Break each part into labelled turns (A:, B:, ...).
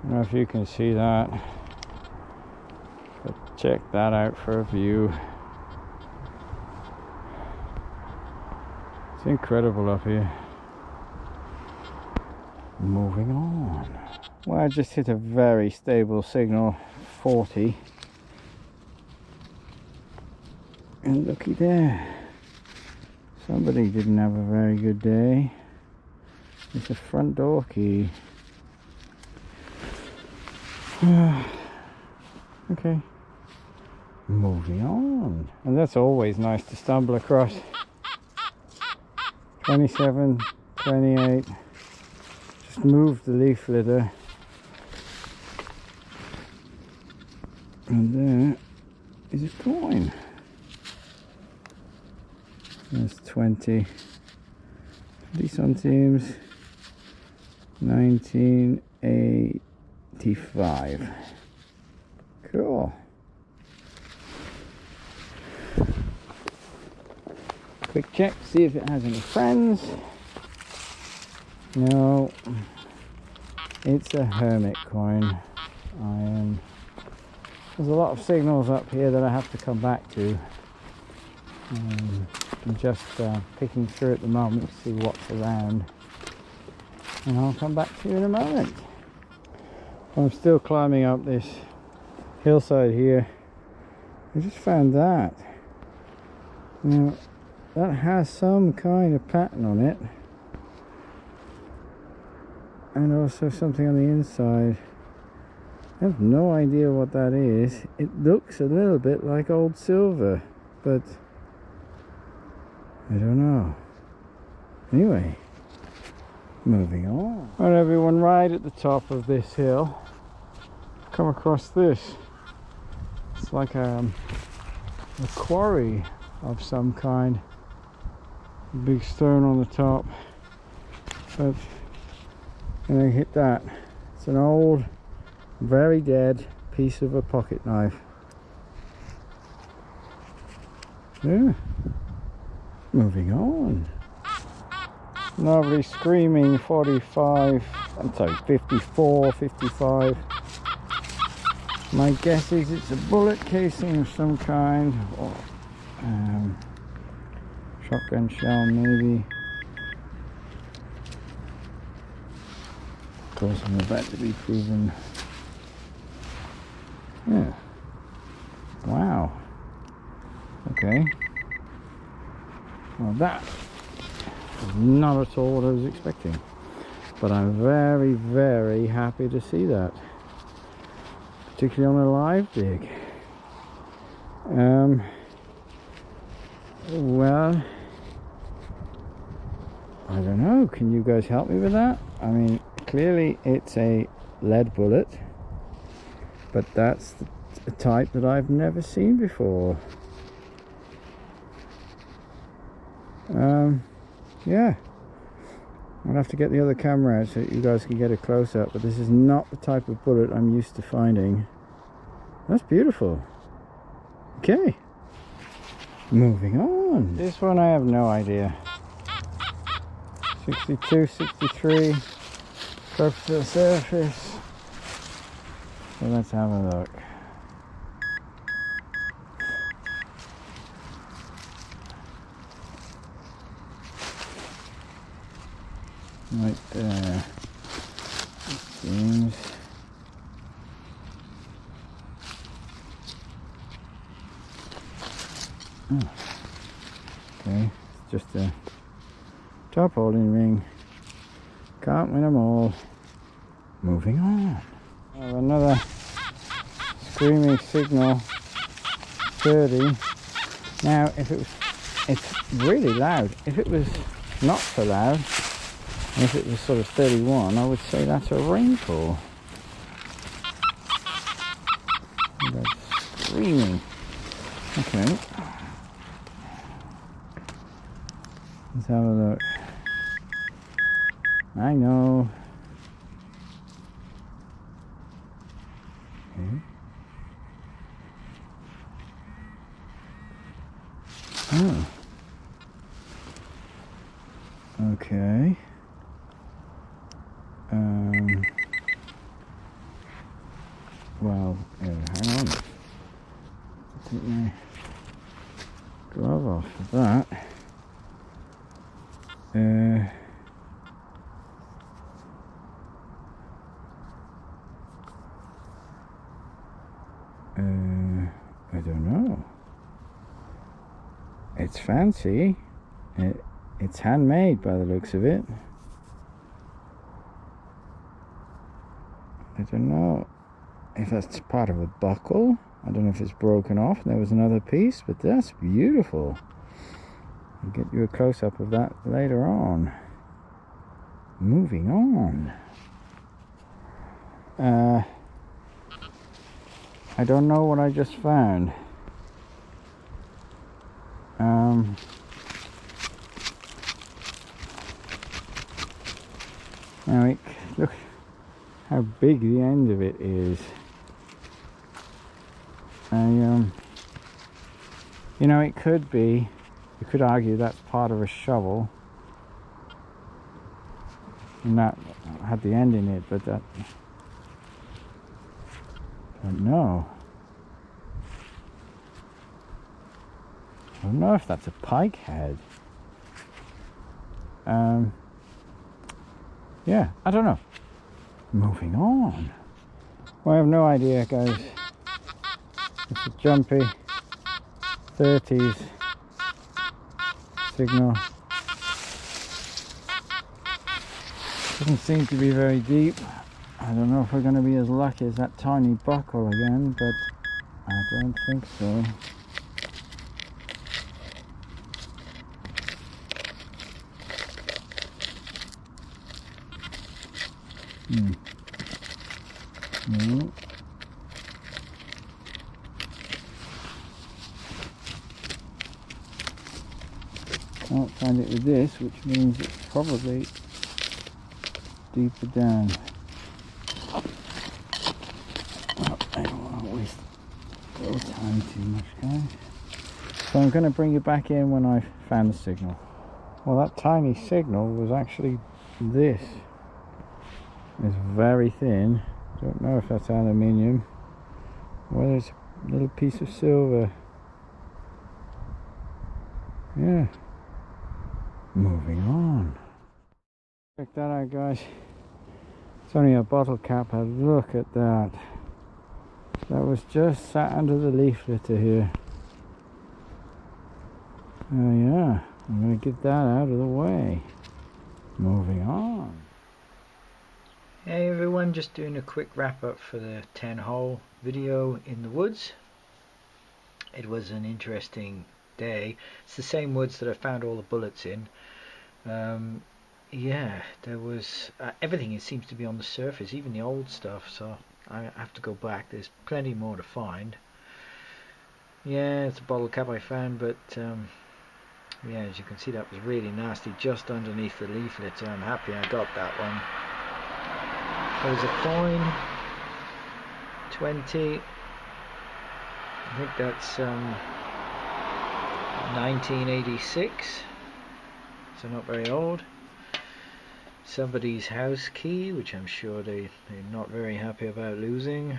A: don't know if you can see that, but check that out for a view. It's incredible up here. Moving on. Well, I just hit a very stable signal, 40. And looky there. Somebody didn't have a very good day. It's a front door key. Okay. Moving on. And that's always nice to stumble across. 27, 28. Just move the leaf litter. And there is a coin. There's 20 centimes. 1985. Cool. Quick check, see if it has any friends. No, it's a hermit coin. There's a lot of signals up here that I have to come back to. I'm just picking through at the moment to see what's around, and I'll come back to you in a moment. I'm still climbing up this hillside here. I just found that. Now, that has some kind of pattern on it, and also something on the inside. I have no idea what that is. It looks a little bit like old silver, but I don't know. Anyway, moving on. Right, everyone, right at the top of this hill, come across this. It's like a quarry of some kind. A big stone on the top, but and I hit that. It's an old, very dead piece of a pocket knife. Yeah. Moving on. Lovely screaming 45, I'm sorry, 54, 55. My guess is it's a bullet casing of some kind, or shotgun shell maybe. Of course, I'm about to be proven. Yeah. Wow. Okay. Well, that is not at all what I was expecting, but I'm very, very happy to see that, particularly on a live dig. Well, I don't know, can you guys help me with that? I mean, clearly it's a lead bullet, but that's the type that I've never seen before. Yeah, I'll have to get the other camera out so that you guys can get a close-up, but this is not the type of bullet I'm used to finding. That's beautiful. Okay, moving on. This one I have no idea. 62, 63, close to the surface. So let's have a look. Right there, it seems. Oh. Okay, it's just a top holding ring. Can't win them all. Moving on. Oh, another screaming signal. 30. Now, if it was, it's really loud. If it was not so loud, if it was sort of 31, I would say that's a rainfall. That's screaming. Okay. Let's have a look. I know. Okay. Oh. Okay. well, hang on. Take my glove off of that. I don't know. It's fancy. It's handmade by the looks of it. I don't know if that's part of a buckle. I don't know if it's broken off. There was another piece, but that's beautiful. I'll get you a close-up of that later on. Moving on. I don't know what I just found. Now look how big the end of it is. You know, it could be, you could argue that's part of a shovel, and that had the end in it, but that, I don't know. I don't know if that's a pike head. Yeah, I don't know. Moving on. Well, I have no idea, guys. It's a jumpy 30s signal. Doesn't seem to be very deep. I don't know if we're going to be as lucky as that tiny buckle again, but I don't think so. No. Can't find it with this, which means it's probably deeper down. Oh, I don't want to waste your time too much, guys. So I'm going to bring you back in when I've found the signal. Well, that tiny signal was actually this. It's very thin. Don't know if that's aluminium. Well, there's a little piece of silver. Yeah. Moving on. Check that out, guys. It's only a bottle cap, but look at that. That was just sat under the leaf litter here. Oh yeah, I'm going to get that out of the way. Moving on. Hey everyone, just doing a quick wrap up for the 10-hole video in the woods. It was an interesting day. It's the same woods that I found all the bullets in. Yeah, there was everything seems to be on the surface, even the old stuff, so I have to go back. There's plenty more to find. Yeah, it's a bottle cap I found, but yeah, as you can see, that was really nasty just underneath the leaf litter. I'm happy I got that one. There was a fine 20, I think that's 1986, so not very old. Somebody's house key, which I'm sure they're not very happy about losing.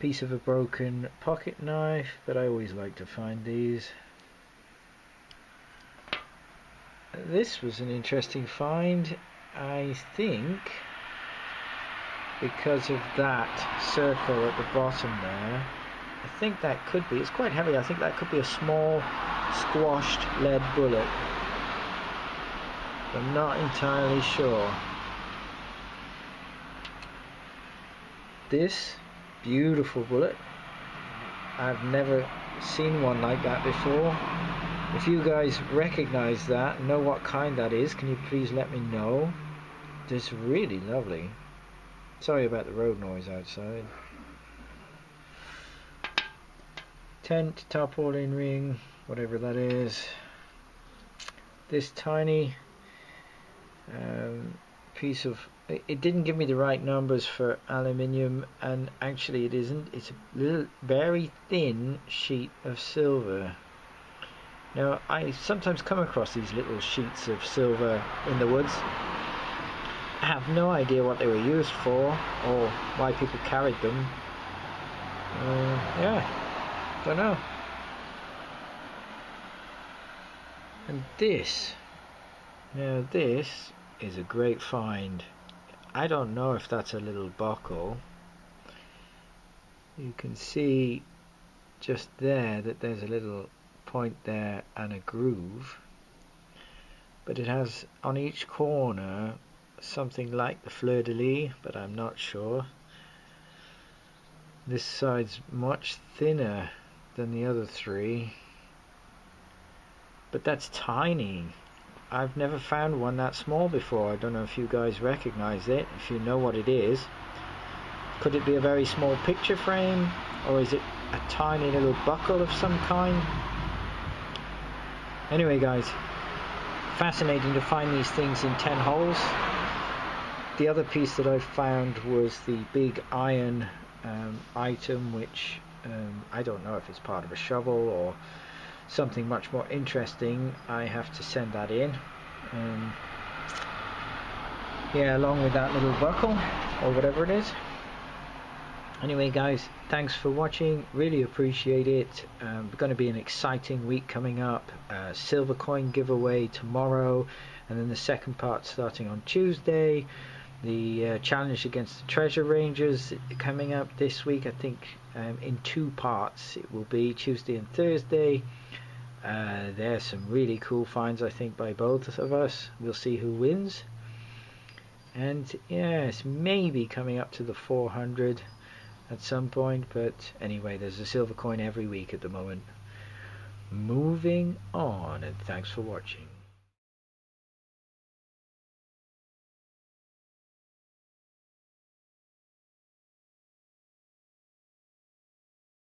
A: Piece of a broken pocket knife, but I always like to find these. This was an interesting find. I think because of that circle at the bottom there, I think that could be, it's quite heavy, I think that could be a small squashed lead bullet. I'm not entirely sure. This beautiful bullet, I've never seen one like that before. If you guys recognize that, know what kind that is, can you please let me know? It's really lovely. Sorry about the road noise outside. Tent, tarpaulin ring, whatever that is. This tiny piece of, it didn't give me the right numbers for aluminium, and actually it isn't. It's a little very thin sheet of silver. Now, I sometimes come across these little sheets of silver in the woods.
B: I have no idea what they were used for or why people carried them. Yeah, don't know. And this, now this is a great find. I don't know if that's a little buckle. You can see just there that there's a little point there and a groove, but it has on each corner something like the fleur-de-lis, but I'm not sure. This side's much thinner than the other three, but that's tiny. I've never found one that small before. I don't know if you guys recognize it, if you know what it is. Could it be a very small picture frame, or is it a tiny little buckle of some kind? Anyway guys, fascinating to find these things in 10 holes. The other piece that I found was the big iron item, which I don't know if it's part of a shovel or something much more interesting. I have to send that in. Yeah, along with that little buckle or whatever it is. Anyway guys, thanks for watching, really appreciate it. Going to be an exciting week coming up. Silver coin giveaway tomorrow, and then the second part starting on Tuesday. The challenge against the treasure rangers coming up this week, I think in 2 parts. It will be Tuesday and Thursday. There's some really cool finds, I think, by both of us. We'll see who wins. And yes, maybe coming up to the 400 at some point, but anyway, there's a silver coin every week at the moment. Moving on, and thanks for watching.